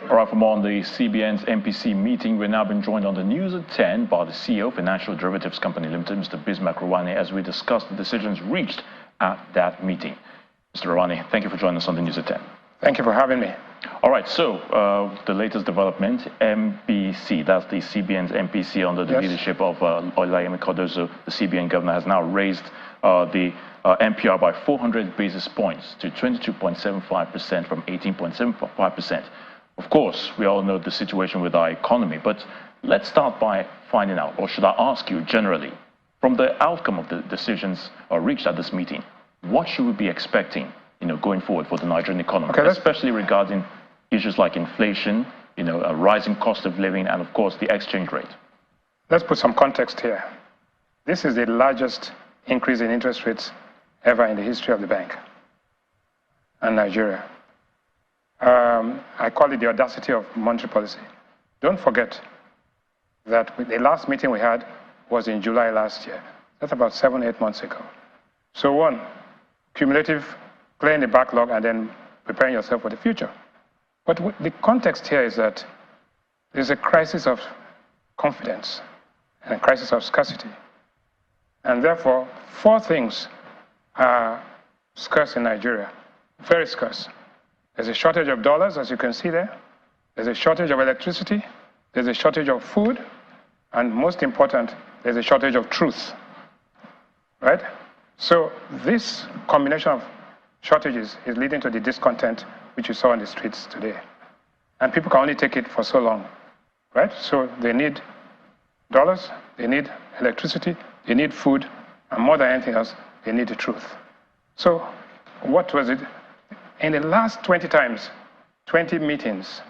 All right, for more on the CBN's MPC meeting, we're now being joined on the news at 10 by the CEO of Financial Derivatives Company Limited, Mr. Bismarck Rewane, as we discuss the decisions reached at that meeting. Mr. Rewane, thank you for joining us on the news at 10. Thank you for having me. All right, so the latest development, MPC, that's the CBN's MPC under the leadership of Olayemi Cardozo, the CBN governor, has now raised the MPR by 400 basis points to 22.75% from 18.75%. Of course, we all know the situation with our economy, but let's start by finding out, or should I ask you generally, from the outcome of the decisions reached at this meeting, what should we be expecting, going forward for the Nigerian economy, especially regarding issues like inflation, a rising cost of living, and of course the exchange rate? Let's put some context here. This is the largest increase in interest rates ever in the history of the bank and Nigeria. I call it the audacity of monetary policy. Don't forget that the last meeting we had was in July last year. That's about 7-8 months ago. So one, cumulative, clearing the backlog and then preparing yourself for the future. But the context here is that there's a crisis of confidence and a crisis of scarcity. And therefore, 4 things are scarce in Nigeria, very scarce. There's a shortage of dollars, as you can see there. There's a shortage of electricity. There's a shortage of food. And most important, there's a shortage of truth, right? So this combination of shortages is leading to the discontent which you saw on the streets today. And people can only take it for so long, right? So they need dollars, they need electricity, they need food, and more than anything else, they need the truth. So what was it? In the last 20 times, 20 meetings,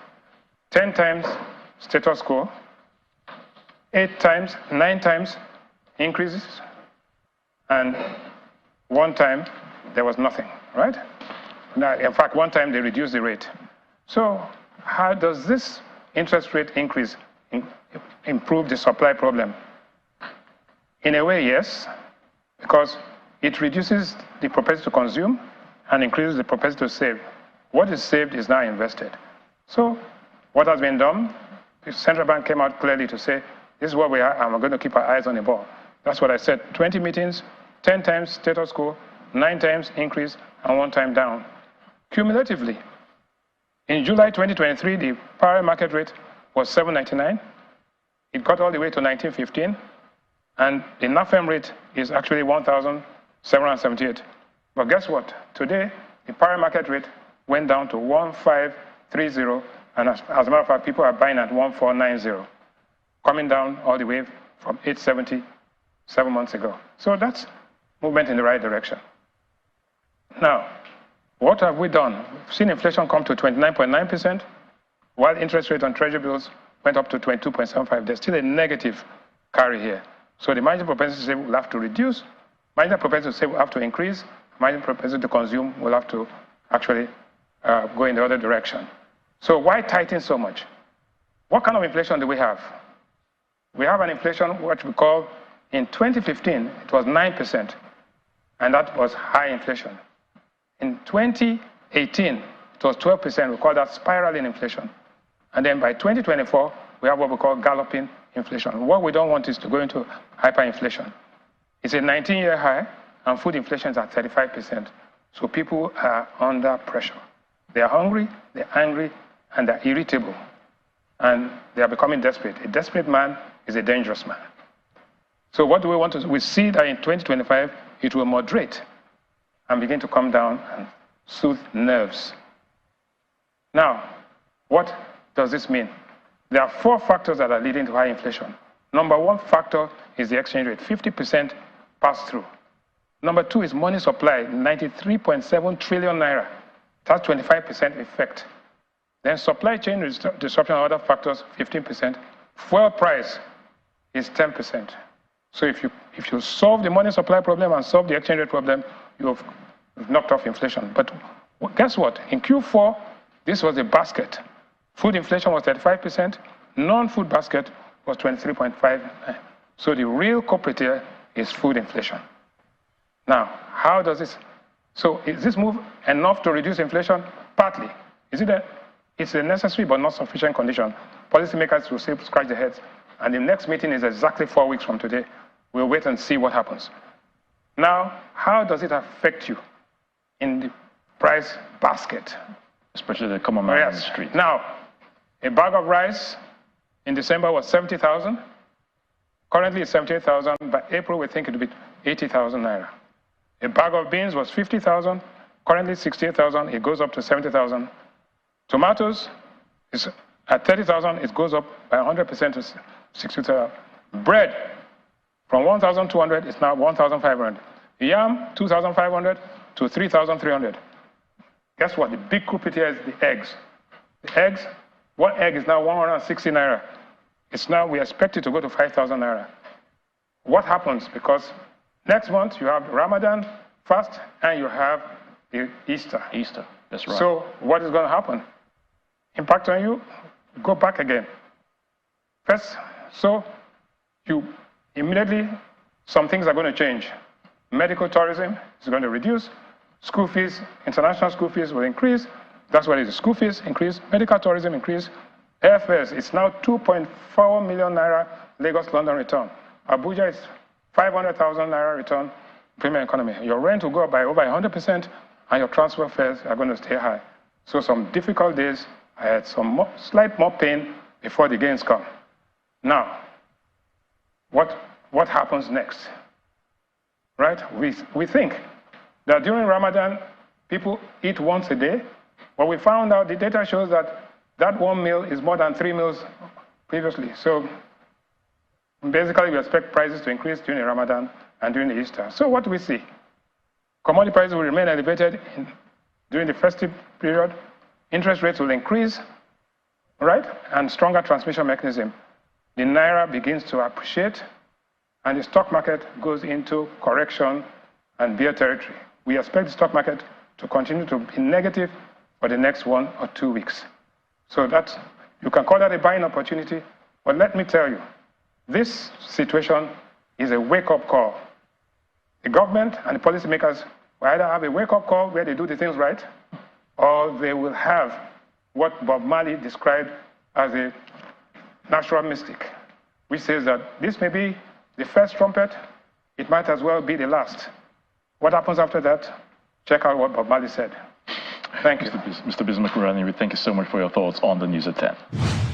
10 times status quo, 8 times, 9 times increases, and 1 time there was nothing, right? Now, in fact, 1 time they reduced the rate. So how does this interest rate increase improve the supply problem? In a way, yes, because it reduces the propensity to consume and increases the propensity to save. What is saved is now invested. So what has been done? The central bank came out clearly to say, this is what we are, and we're going to keep our eyes on the ball. That's what I said. 20 meetings, 10 times status quo, 9 times increase, and 1 time down. Cumulatively, in July 2023, the power market rate was 7.99. It got all the way to 19.15, and the NAFEM rate is actually 1,778. But guess what? Today, the power market rate went down to 1,530, and as a matter of fact, people are buying at 1,490, coming down all the way from 870 7 months ago. So that's movement in the right direction. Now, what have we done? We've seen inflation come to 29.9%, while interest rate on treasury bills went up to 22.75. There's still a negative carry here. So the marginal propensity to save will have to reduce, marginal propensity to save will have to increase, marginal propensity to consume will have to actually go in the other direction. So why tighten so much? What kind of inflation do we have? We have an inflation what we call, in 2015, it was 9%, and that was high inflation. In 2018, it was 12%. We call that spiraling inflation. And then by 2024, we have what we call galloping inflation. What we don't want is to go into hyperinflation. It's a 19-year high, and food inflation is at 35%. So people are under pressure. They are hungry, they're angry, and they're irritable. And they are becoming desperate. A desperate man is a dangerous man. So what do we want to do? We see that in 2025, it will moderate and begin to come down and soothe nerves. Now, what does this mean? There are 4 factors that are leading to high inflation. Number 1 factor is the exchange rate, 50% pass-through. Number 2 is money supply, 93.7 trillion naira. That's 25% effect. Then supply chain disruption and other factors, 15%. Fuel price is 10%. So if you solve the money supply problem and solve the exchange rate problem, you've knocked off inflation. But guess what? In Q4, this was a basket. Food inflation was 35%. Non-food basket was 23.5%. So the real culprit here is food inflation. Now, how does this? So is this move enough to reduce inflation? Partly. Is it It's a necessary but not sufficient condition. Policymakers will still scratch their heads. And the next meeting is exactly 4 weeks from today. We'll wait and see what happens. Now, how does it affect you in the price basket? Especially the common man on the street. Now, a bag of rice in December was 70,000. Currently it's 78,000. By April, we think it will be 80,000 naira. A bag of beans was 50,000. Currently 68,000. It goes up to 70,000. Tomatoes is at 30,000. It goes up by 100% to 60,000. Bread from 1,200 is now 1,500. Yam 2,500 to 3,300. Guess what? The big culprit here is the eggs. The eggs, one egg is now 160 naira. It's now, we expect it to go to 5,000 naira. What happens? Because next month you have Ramadan fast and you have the Easter. Easter, that's right. So what is going to happen? Impact on you, go back again. First, so you immediately, some things are going to change. Medical tourism is going to reduce. School fees, international school fees will increase. That's what it is. School fees increase, medical tourism increase. Airfares, it's now 2.4 million naira Lagos-London return. Abuja is 500,000 naira return premium economy. Your rent will go up by over 100%, and your transfer fares are going to stay high. So some difficult days, I had some slight more pain before the gains come. Now, what happens next? Right? We think that during Ramadan, people eat once a day. But we found out the data shows that that one meal is more than 3 meals previously. So basically, we expect prices to increase during Ramadan and during the Easter. So what do we see? Commodity prices will remain elevated during the festive period. Interest rates will increase, right? And stronger transmission mechanism. The naira begins to appreciate, and the stock market goes into correction and bear territory. We expect the stock market to continue to be negative for the next 1 or 2 weeks. So that, you can call that a buying opportunity, but let me tell you, this situation is a wake-up call. The government and the policymakers will either have a wake-up call where they do the things right, or they will have what Bob Marley described as a natural mystic, which says that this may be the first trumpet, it might as well be the last. What happens after that? Check out what Bob Marley said. Thank you. Mr. Bismarck, we thank you so much for your thoughts on the news at 10.